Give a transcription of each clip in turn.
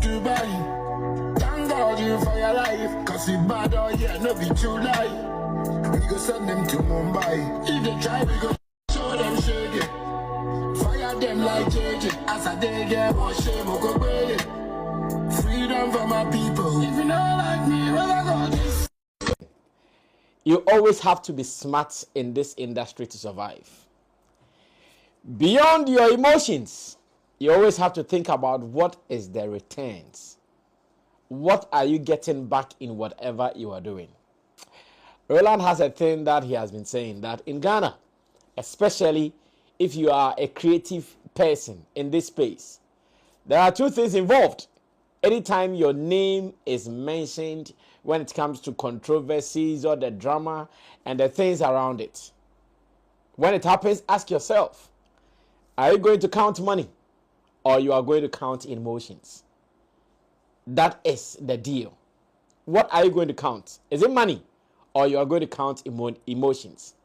Dubai. Thank God you for your life, cause we bad all year, no be July. We go send them to Mumbai. If they try, we go show them shake it. Fire them like JJ. As I day get more shame, we go away. Freedom for my people. If you don't like me, well, I got this. You always have to be smart in this industry to survive. Beyond your emotions, you always have to think about what is the returns. What are you getting back in whatever you are doing? Roland has a thing that he has been saying, that in Ghana, especially if you are a creative person in this space, there are two things involved. Anytime your name is mentioned when it comes to controversies or the drama and the things around it, when it happens, ask yourself, are you going to count money or you are going to count emotions? That is the deal. What are you going to count? Is it money or you are going to count emotions?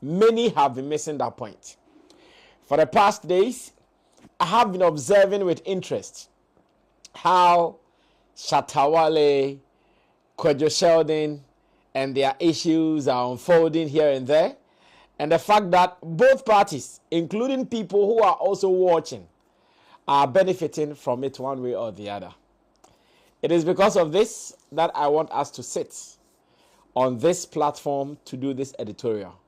Many have been missing that point. For the past days, I have been observing with interest how Shatta Wale, Kojo Sheldon, and their issues are unfolding here and there, and the fact that both parties, including people who are also watching, are benefiting from it one way or the other. It is because of this that I want us to sit on this platform to do this editorial.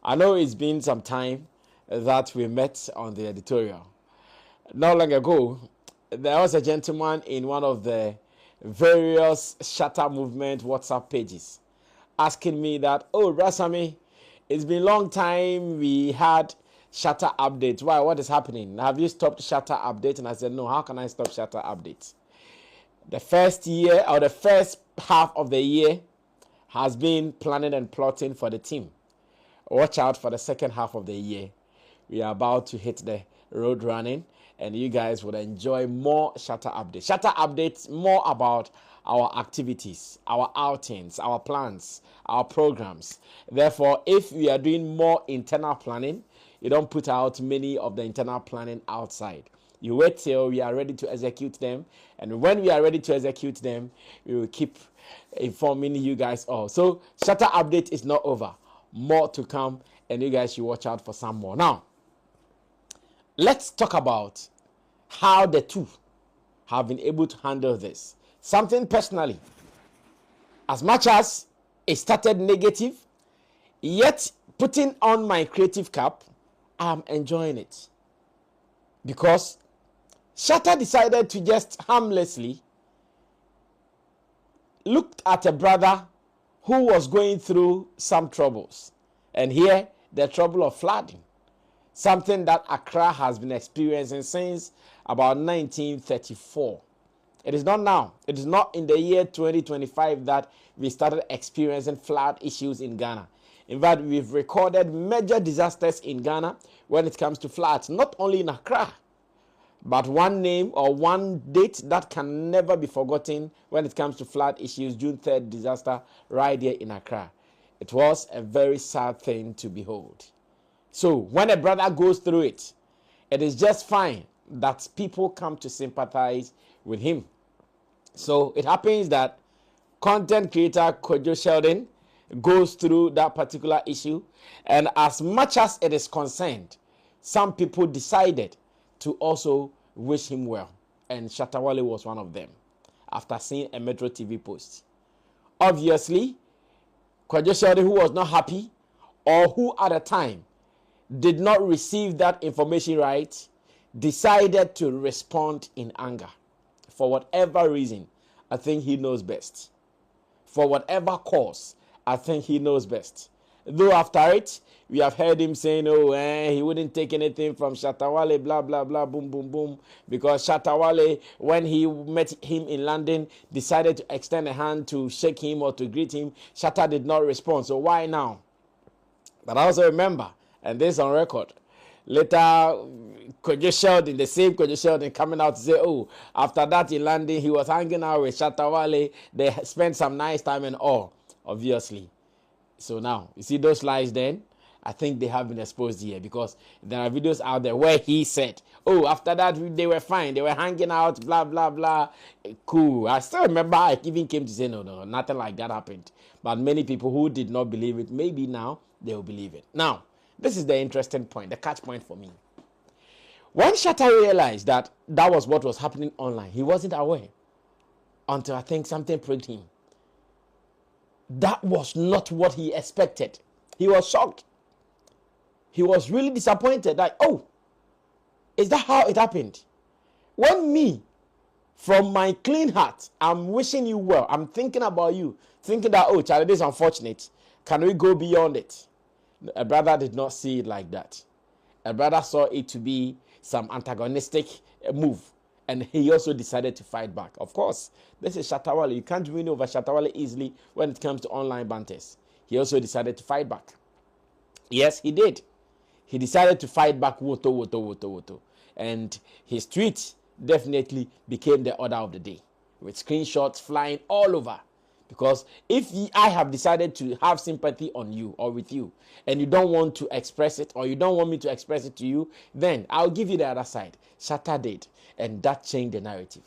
I know it's been some time that we met on the editorial. Not long ago, there was a gentleman in one of the various Shatta movement WhatsApp pages asking me that, oh, Rasami, it's been a long time we had Shatta updates. Why? What is happening? Have you stopped Shatta update? And I said, no, how can I stop Shatta updates? The first year or the first half of the year has been planning and plotting for the team. Watch out for the second half of the year. We are about to hit the road running, and you guys will enjoy more Shatta updates. Shatta updates more about our activities, our outings, our plans, our programs. Therefore, if we are doing more internal planning, you don't put out many of the internal planning outside. You wait till we are ready to execute them, and when we are ready to execute them, we will keep informing you guys all. So Shatta update is not over. More to come, and you guys should watch out for some more. Now, let's talk about how the two have been able to handle this. Something personally, as much as it started negative, yet putting on my creative cap, I'm enjoying it. Because Shatta decided to just harmlessly look at a brother who was going through some troubles. And here, the trouble of flooding. Something that Accra has been experiencing since about 1934. It is not now. It is not in the year 2025 that we started experiencing flood issues in Ghana. In fact, we've recorded major disasters in Ghana when it comes to floods, not only in Accra, but one name or one date that can never be forgotten when it comes to flood issues, June 3rd disaster right here in Accra. It was a very sad thing to behold. So when a brother goes through it, it is just fine that people come to sympathize with him. So it happens that content creator Kojo Sheldon goes through that particular issue, and as much as it is concerned, some people decided to also wish him well, and Shatta Wale was one of them after seeing a Metro TV post. Obviously, Kojo Sheldon, who was not happy or who at the time did not receive that information right, decided to respond in anger. For whatever reason, I think he knows best. For whatever cause, I think he knows best. Though after it, we have heard him saying, oh, he wouldn't take anything from Shatta Wale, blah, blah, blah, boom, boom, boom. Because Shatta Wale, when he met him in London, decided to extend a hand to shake him or to greet him. Shatta did not respond. So why now? But I also remember, and this on record, later Kojo Sheldon, the same Kojo Sheldon, coming out to say, oh, after that in London, he was hanging out with Shatta Wale. They spent some nice time and all, obviously. So now, you see those lies then? I think they have been exposed here, because there are videos out there where he said, oh, after that they were fine, they were hanging out, blah blah blah, cool. I still remember I even came to say no, nothing like that happened. But many people who did not believe it, maybe now they will believe it. Now, this is the interesting point, the catch point for me. When Shatta realized that that was what was happening online, he wasn't aware until I think something pricked him. That was not what he expected. He was shocked. He was really disappointed that, oh, is that how it happened? When me, from my clean heart, I'm wishing you well, I'm thinking about you, thinking that, oh, Charlie, this is unfortunate. Can we go beyond it? A brother did not see it like that. A brother saw it to be some antagonistic move, and he also decided to fight back. Of course, this is Shatta Wale. You can't win over Shatta Wale easily when it comes to online banters. He also decided to fight back. Yes, he did. He decided to fight back, woto. And his tweet definitely became the order of the day, with screenshots flying all over. Because if I have decided to have sympathy on you or with you, and you don't want to express it, or you don't want me to express it to you, then I'll give you the other side. Shatta did, and that changed the narrative.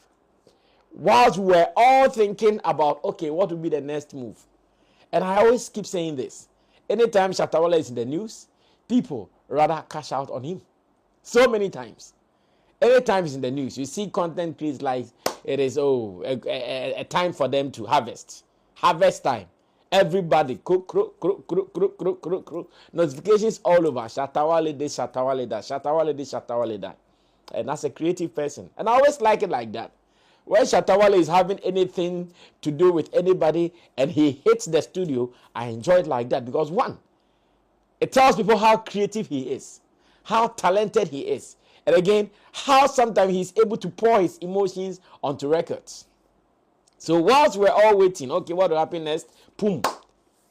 Whilst we were all thinking about, okay, what will be the next move? And I always keep saying this. Anytime Shatta Wale is in the news, people rather cash out on him. So many times. Anytime he's in the news, you see content creators like it is a time for them to harvest. Harvest time. Everybody notifications all over. Shatta Wale this, Shatta Wale that, Shatta Wale this, Shatta Wale that. And that's a creative person. And I always like it like that. When Shatta Wale is having anything to do with anybody and he hits the studio, I enjoy it like that, because one, it tells people how creative he is, how talented he is. And again, how sometimes he's able to pour his emotions onto records. So whilst we're all waiting, okay, what will happen next? Boom,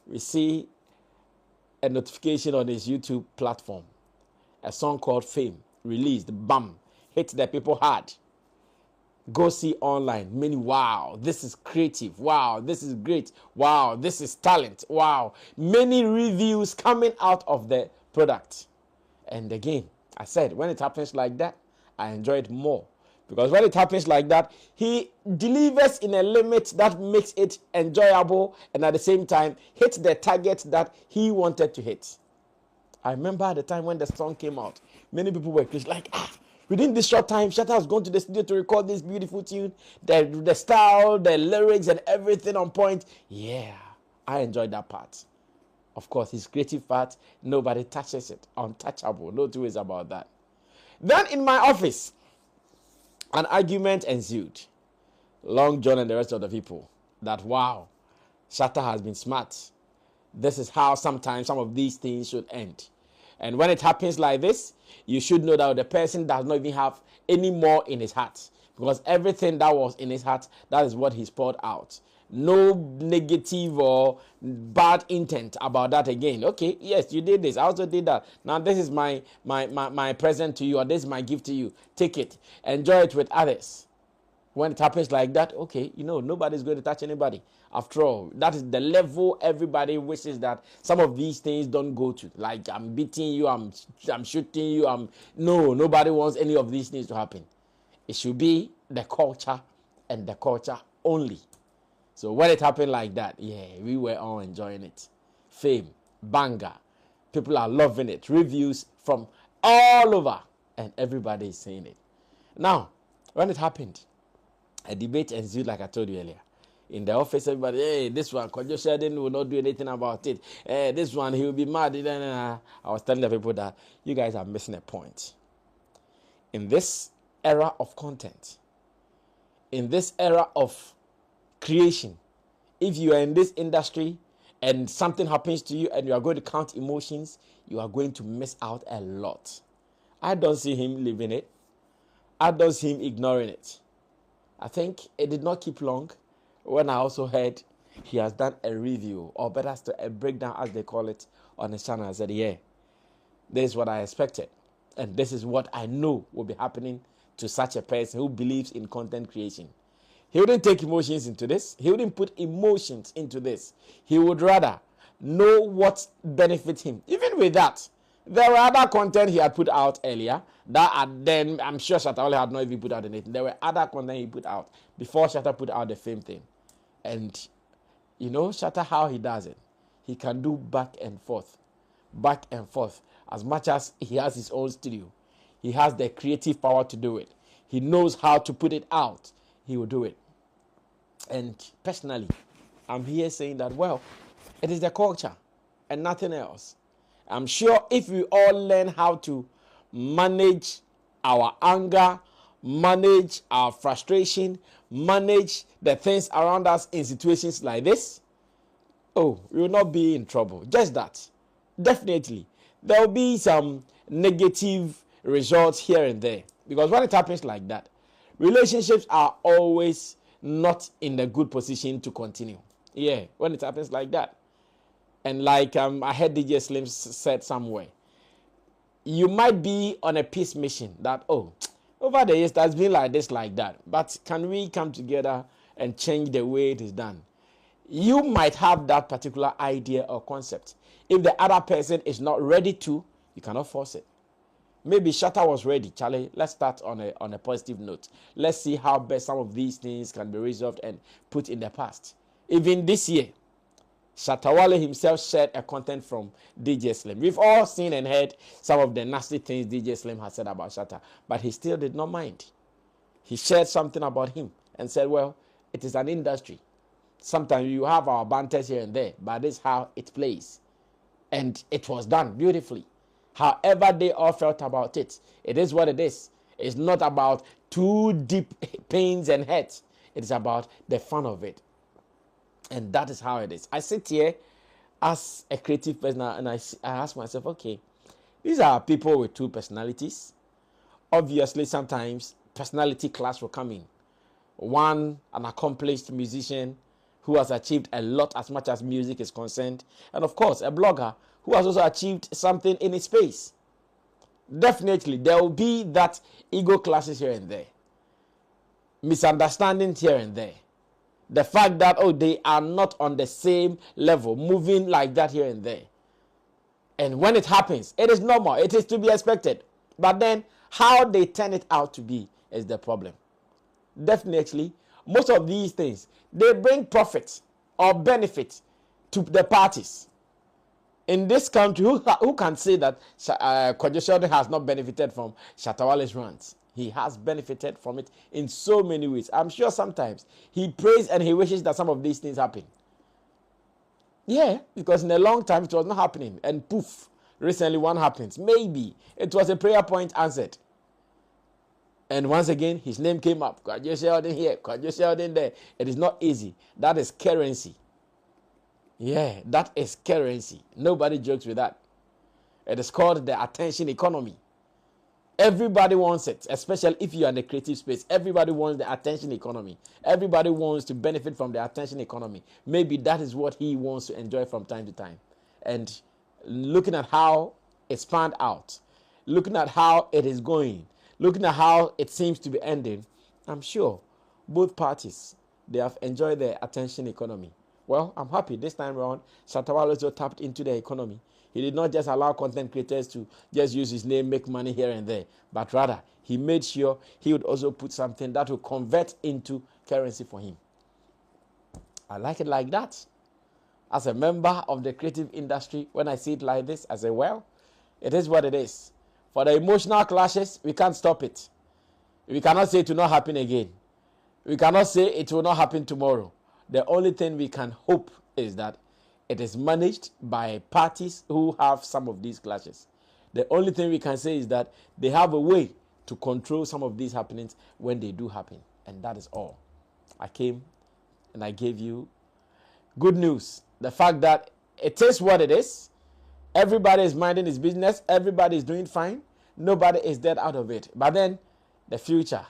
we see a notification on his YouTube platform. A song called Fame, released, bam, hit the people hard. Go see online. Many, wow, this is creative. Wow, this is great. Wow, this is talent. Wow. Many reviews coming out of the product. And again, I said, when it happens like that, I enjoy it more. Because when it happens like that, he delivers in a limit that makes it enjoyable and at the same time hits the target that he wanted to hit. I remember at the time when the song came out, many people were like, within this short time, Shatta has gone to the studio to record this beautiful tune. The style, the lyrics, and everything on point. Yeah, I enjoyed that part. Of course, his creative part, nobody touches it. Untouchable. No two ways about that. Then in my office, an argument ensued. Long John and the rest of the people. That, wow, Shatta has been smart. This is how sometimes some of these things should end. And when it happens like this, you should know that the person does not even have any more in his heart. Because everything that was in his heart, that is what he's poured out. No negative or bad intent about that again. Okay, yes, you did this. I also did that. Now this is my present to you, or this is my gift to you. Take it. Enjoy it with others. When it happens like that, okay, nobody's going to touch anybody. After all, that is the level everybody wishes that some of these things don't go to. Like, I'm beating you, I'm shooting you, nobody wants any of these things to happen. It should be the culture and the culture only. So when it happened like that, yeah, we were all enjoying it. Fame, banger, people are loving it. Reviews from all over, and everybody is saying it. Now, when it happened, a debate ensued, like I told you earlier. In the office, everybody, hey, this one, Kojo Shedden will not do anything about it. Hey, this one, he will be mad. I was telling the people that you guys are missing a point. In this era of content, in this era of creation, if you are in this industry and something happens to you and you are going to count emotions, you are going to miss out a lot. I don't see him living it. I don't see him ignoring it. I think it did not keep long when I also heard he has done a review, or better still, a breakdown as they call it, on his channel. I said, yeah, this is what I expected. And this is what I know will be happening to such a person who believes in content creation. He wouldn't take emotions into this. He wouldn't put emotions into this. He would rather know what benefits him. Even with that, there were other content he had put out earlier that then I'm sure Shatta Wale had not even put out anything. There were other content he put out before Shatta put out the same thing. And you know, Shatta, how he does it, he can do back and forth. As much as he has his own studio, he has the creative power to do it. He knows how to put it out. He will do it. And personally, I'm here saying that, well, it is the culture and nothing else. I'm sure if we all learn how to manage our anger, manage our frustration, manage the things around us in situations like this, oh, we will not be in trouble. Just that. Definitely. There will be some negative results here and there. Because when it happens like that, relationships are always not in a good position to continue. Yeah, when it happens like that. And like I heard DJ Slim said somewhere, you might be on a peace mission that, oh, over the years that's been like this, like that. But can we come together and change the way it is done? You might have that particular idea or concept. If the other person is not ready to, you cannot force it. Maybe Shatta was ready. Charlie, let's start on a positive note. Let's see how best some of these things can be resolved and put in the past. Even this year, Shatta Wale himself shared a content from DJ Slim. We've all seen and heard some of the nasty things DJ Slim has said about Shatta, but he still did not mind. He shared something about him and said, well, it is an industry. Sometimes you have our banters here and there, but this is how it plays. And it was done beautifully. However they all felt about it, it is what it is. It's not about too deep pains and hurts. It is about the fun of it. And that is how it is. I sit here as a creative person and I ask myself, okay, these are people with two personalities. Obviously, sometimes personality clash will come in. One, an accomplished musician who has achieved a lot as much as music is concerned. And of course, a blogger who has also achieved something in his space. Definitely, there will be that ego clashes here and there. Misunderstandings here and there. The fact that, oh, they are not on the same level, moving like that here and there. And when it happens, it is normal. It is to be expected. But then, how they turn it out to be is the problem. Definitely, most of these things, they bring profit or benefit to the parties. In this country, who can say that Kwadwo Sheldon has not benefited from Shatta Wale's rants? He has benefited from it in so many ways. I'm sure sometimes he prays and he wishes that some of these things happen. Yeah, because in a long time it was not happening. And poof, recently one happens. Maybe it was a prayer point answered. And once again, his name came up. Kwadwo Sheldon here, Kwadwo Sheldon there. It is not easy. That is currency. Yeah, that is currency. Nobody jokes with that. It is called the attention economy. Everybody wants it, especially if you are in the creative space. Everybody wants the attention economy. Everybody wants to benefit from the attention economy. Maybe that is what he wants to enjoy from time to time. And looking at how it's panned out, looking at how it is going, looking at how it seems to be ending, I'm sure both parties, they have enjoyed the attention economy. Well, I'm happy this time around, Shatta Wale also tapped into the economy. He did not just allow content creators to just use his name, make money here and there, but rather he made sure he would also put something that will convert into currency for him. I like it like that. As a member of the creative industry, when I see it like this, I say, well, it is what it is. For the emotional clashes, we can't stop it. We cannot say it will not happen again. We cannot say it will not happen tomorrow. The only thing we can hope is that it is managed by parties who have some of these clashes. The only thing we can say is that they have a way to control some of these happenings when they do happen. And that is all. I came and I gave you good news. The fact that it is what it is. Everybody is minding his business. Everybody is doing fine. Nobody is dead out of it. But then the future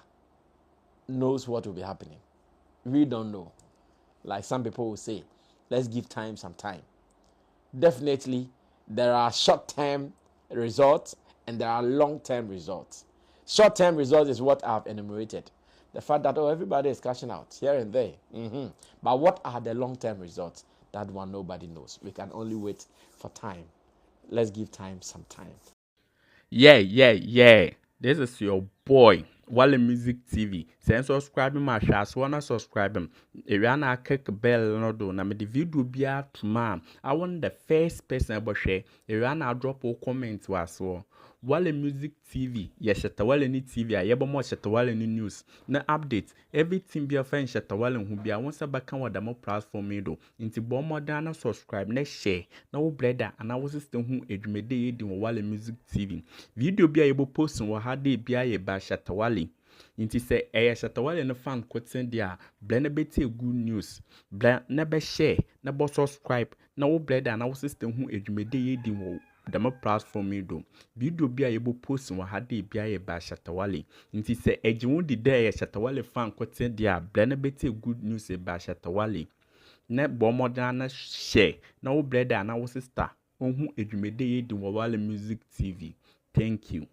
knows what will be happening. We don't know. Like some people will say, let's give time some time. Definitely, there are short-term results and there are long-term results. Short-term results is what I've enumerated. The fact that, oh, everybody is cashing out here and there. But what are the long-term results? That one nobody knows. We can only wait for time. Let's give time some time. Yeah. This is your boy, Wale Music TV. Send subscribe my shots, wanna subscribe him. If you na click bell no do na me the video be out tomorrow. I want the first person about share. If you na drop a comment was so. Wale Music TV, yes, Shatta Wale ni TV, I yeba more Shatta Wale ni news. Na update, everything be a friend Shatta Wale who be a once a back on the more platform do. Into bomb more than subscribe, next share. No brother, and I was still who edumede in Wale Music TV. Video be able post on what had they be a ba Shatta Wale. Inti say Shatta Wale no fan quoting there, blend beti good news. Blend never share, never subscribe. No brother, and I was still who edumede in the more platform do. Video be able post on what had they be a ba Shatta Wale. Inti say ejun di there Shatta Wale fan quoting there, blend beti good news ba Shatta Wale. Ne bomb na share. No brother, and I was sister. Who edumede in Wale Music TV. Thank you.